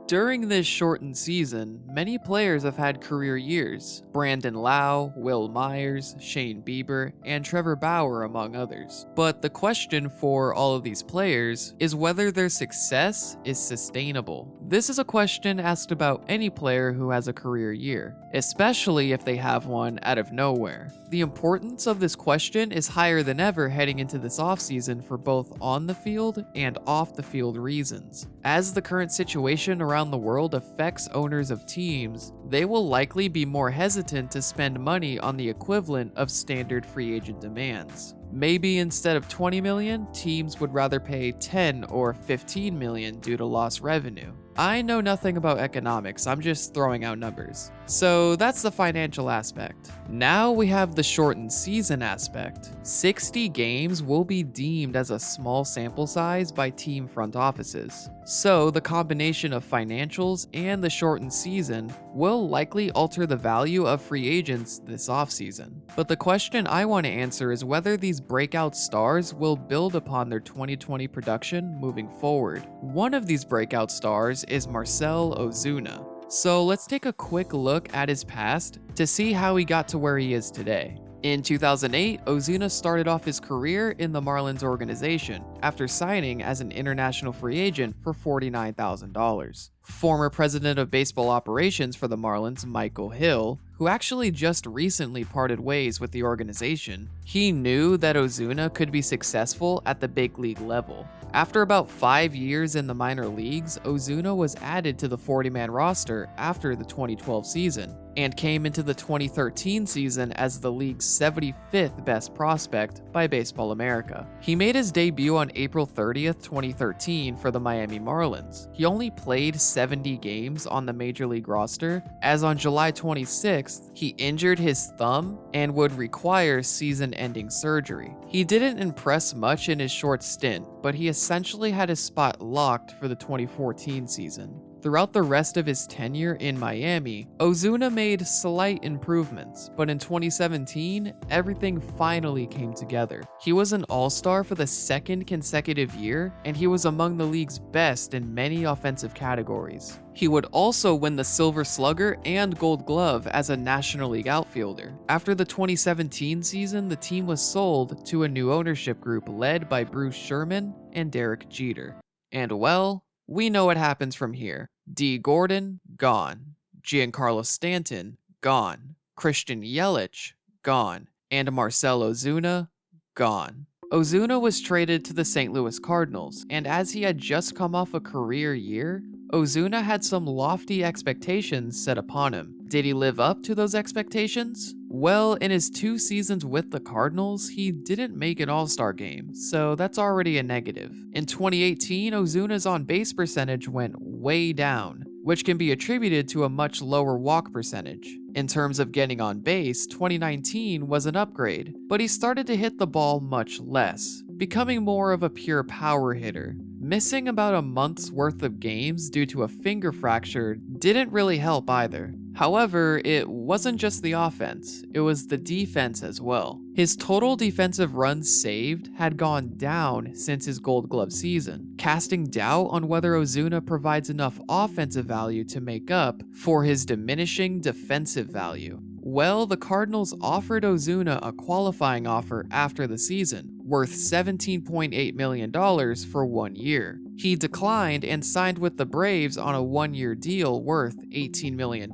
During this shortened season, many players have had career years. Brandon Lau, Will Myers, Shane Bieber, and Trevor Bauer among others. But the question for all of these players is whether their success is sustainable. This is a question asked about any player who has a career year, especially if they have one out of nowhere. The importance of this question is higher than ever heading into this offseason for both on the field and off the field reasons. As the current situation around the world affects owners of teams, they will likely be more hesitant to spend money on the equivalent of standard free agent demands. Maybe instead of $20 million, teams would rather pay $10 or $15 million due to lost revenue. I know nothing about economics, I'm just throwing out numbers. So that's the financial aspect. Now we have the shortened season aspect. 60 games will be deemed as a small sample size by team front offices. So the combination of financials and the shortened season will likely alter the value of free agents this offseason. But the question I want to answer is whether these breakout stars will build upon their 2020 production moving forward. One of these breakout stars is Marcell Ozuna. So let's take a quick look at his past to see how he got to where he is today. In 2008, Ozuna started off his career in the Marlins organization after signing as an international free agent for $49,000. Former president of baseball operations for the Marlins, Michael Hill, who actually just recently parted ways with the organization, he knew that Ozuna could be successful at the big league level. After about 5 years in the minor leagues, Ozuna was added to the 40-man roster after the 2012 season, and came into the 2013 season as the league's 75th best prospect by Baseball America. He made his debut on April 30th, 2013 for the Miami Marlins. He only played 70 games on the Major League roster, as on July 26th, he injured his thumb and would require season-ending surgery. He didn't impress much in his short stint, but he essentially had his spot locked for the 2014 season. Throughout the rest of his tenure in Miami, Ozuna made slight improvements, but in 2017, everything finally came together. He was an all-star for the second consecutive year, and he was among the league's best in many offensive categories. He would also win the Silver Slugger and Gold Glove as a National League outfielder. After the 2017 season, the team was sold to a new ownership group led by Bruce Sherman and Derek Jeter. And well, we know what happens from here. D. Gordon, gone. Giancarlo Stanton, gone. Christian Yelich, gone. And Marcell Ozuna, gone. Ozuna was traded to the St. Louis Cardinals, and as he had just come off a career year, Ozuna had some lofty expectations set upon him. Did he live up to those expectations? Well, in his 2 seasons with the Cardinals, he didn't make an All-Star game, so that's already a negative. In 2018, Ozuna's on-base percentage went way down, which can be attributed to a much lower walk percentage. In terms of getting on base, 2019 was an upgrade, but he started to hit the ball much less, becoming more of a pure power hitter. Missing about a month's worth of games due to a finger fracture didn't really help either. However, it wasn't just the offense, it was the defense as well. His total defensive runs saved had gone down since his Gold Glove season, casting doubt on whether Ozuna provides enough offensive value to make up for his diminishing defensive value. Well, the Cardinals offered Ozuna a qualifying offer after the season, worth $17.8 million for 1 year. He declined and signed with the Braves on a 1-year deal worth $18 million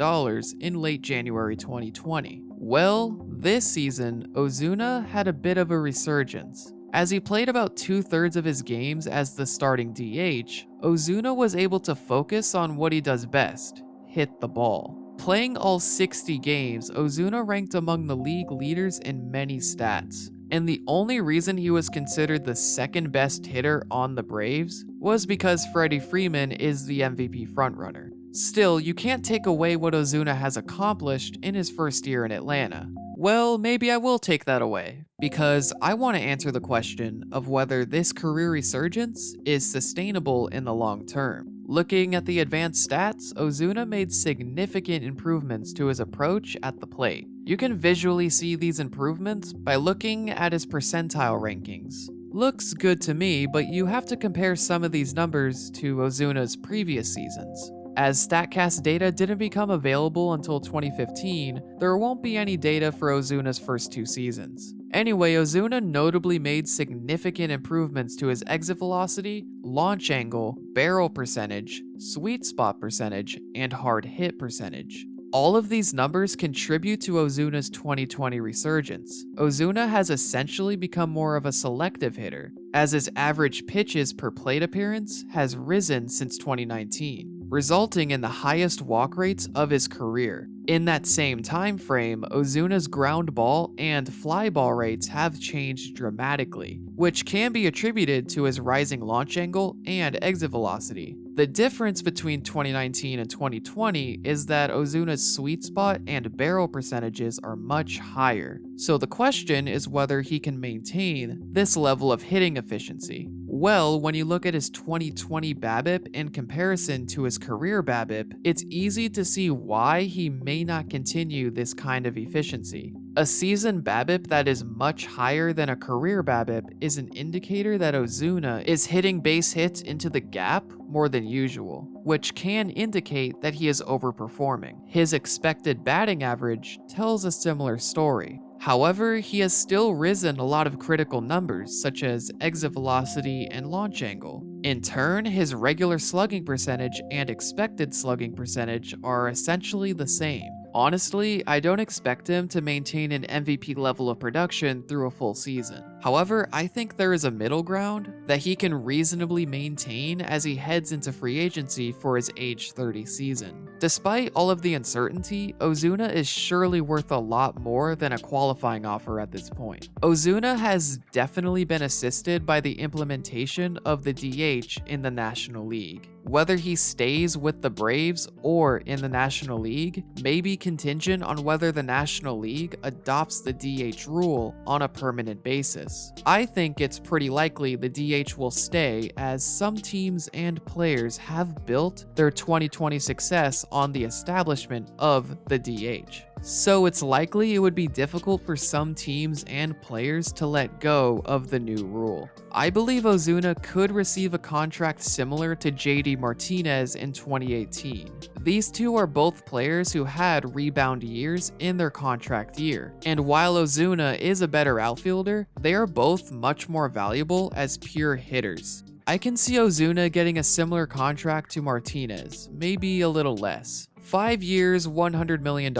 in late January 2020. Well, this season, Ozuna had a bit of a resurgence. As he played about 2/3 of his games as the starting DH, Ozuna was able to focus on what he does best: hit the ball. Playing all 60 games, Ozuna ranked among the league leaders in many stats, and the only reason he was considered the second best hitter on the Braves was because Freddie Freeman is the MVP frontrunner. Still, you can't take away what Ozuna has accomplished in his first year in Atlanta. Well, maybe I will take that away, because I want to answer the question of whether this career resurgence is sustainable in the long term. Looking at the advanced stats, Ozuna made significant improvements to his approach at the plate. You can visually see these improvements by looking at his percentile rankings. Looks good to me, but you have to compare some of these numbers to Ozuna's previous seasons. As StatCast data didn't become available until 2015, there won't be any data for Ozuna's first 2 seasons. Anyway, Ozuna notably made significant improvements to his exit velocity, launch angle, barrel percentage, sweet spot percentage, and hard hit percentage. All of these numbers contribute to Ozuna's 2020 resurgence. Ozuna has essentially become more of a selective hitter, as his average pitches per plate appearance has risen since 2019, resulting in the highest walk rates of his career. In that same time frame, Ozuna's ground ball and fly ball rates have changed dramatically, which can be attributed to his rising launch angle and exit velocity. The difference between 2019 and 2020 is that Ozuna's sweet spot and barrel percentages are much higher, so the question is whether he can maintain this level of hitting efficiency. Well, when you look at his 2020 BABIP in comparison to his career BABIP, it's easy to see why he may not continue this kind of efficiency. A season BABIP that is much higher than a career BABIP is an indicator that Ozuna is hitting base hits into the gap more than usual, which can indicate that he is overperforming. His expected batting average tells a similar story. However, he has still risen a lot of critical numbers such as exit velocity and launch angle. In turn, his regular slugging percentage and expected slugging percentage are essentially the same. Honestly, I don't expect him to maintain an MVP level of production through a full season. However, I think there is a middle ground that he can reasonably maintain as he heads into free agency for his age 30 season. Despite all of the uncertainty, Ozuna is surely worth a lot more than a qualifying offer at this point. Ozuna has definitely been assisted by the implementation of the DH in the National League. Whether he stays with the Braves or in the National League may be contingent on whether the National League adopts the DH rule on a permanent basis. I think it's pretty likely the DH will stay, as some teams and players have built their 2020 success on the establishment of the DH. So it's likely it would be difficult for some teams and players to let go of the new rule. I believe Ozuna could receive a contract similar to JD Martinez in 2018. These two are both players who had rebound years in their contract year, and while Ozuna is a better outfielder, they are both much more valuable as pure hitters. I can see Ozuna getting a similar contract to Martinez, maybe a little less. 5 years, $100 million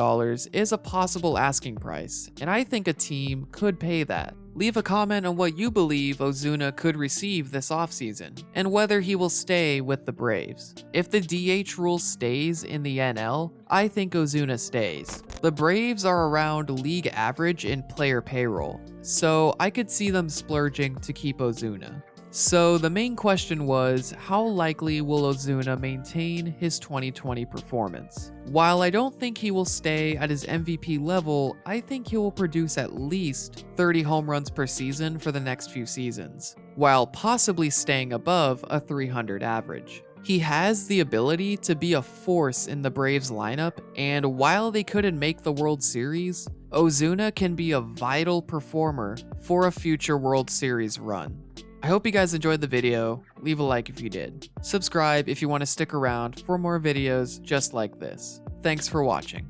is a possible asking price, and I think a team could pay that. Leave a comment on what you believe Ozuna could receive this offseason, and whether he will stay with the Braves. If the DH rule stays in the NL, I think Ozuna stays. The Braves are around league average in player payroll, so I could see them splurging to keep Ozuna. So the main question was, how likely will Ozuna maintain his 2020 performance? While I don't think he will stay at his MVP level, I think he will produce at least 30 home runs per season for the next few seasons, while possibly staying above a 300 average. He has the ability to be a force in the Braves lineup, and while they couldn't make the World Series, Ozuna can be a vital performer for a future World Series run. I hope you guys enjoyed the video. Leave a like if you did. Subscribe if you want to stick around for more videos just like this. Thanks for watching.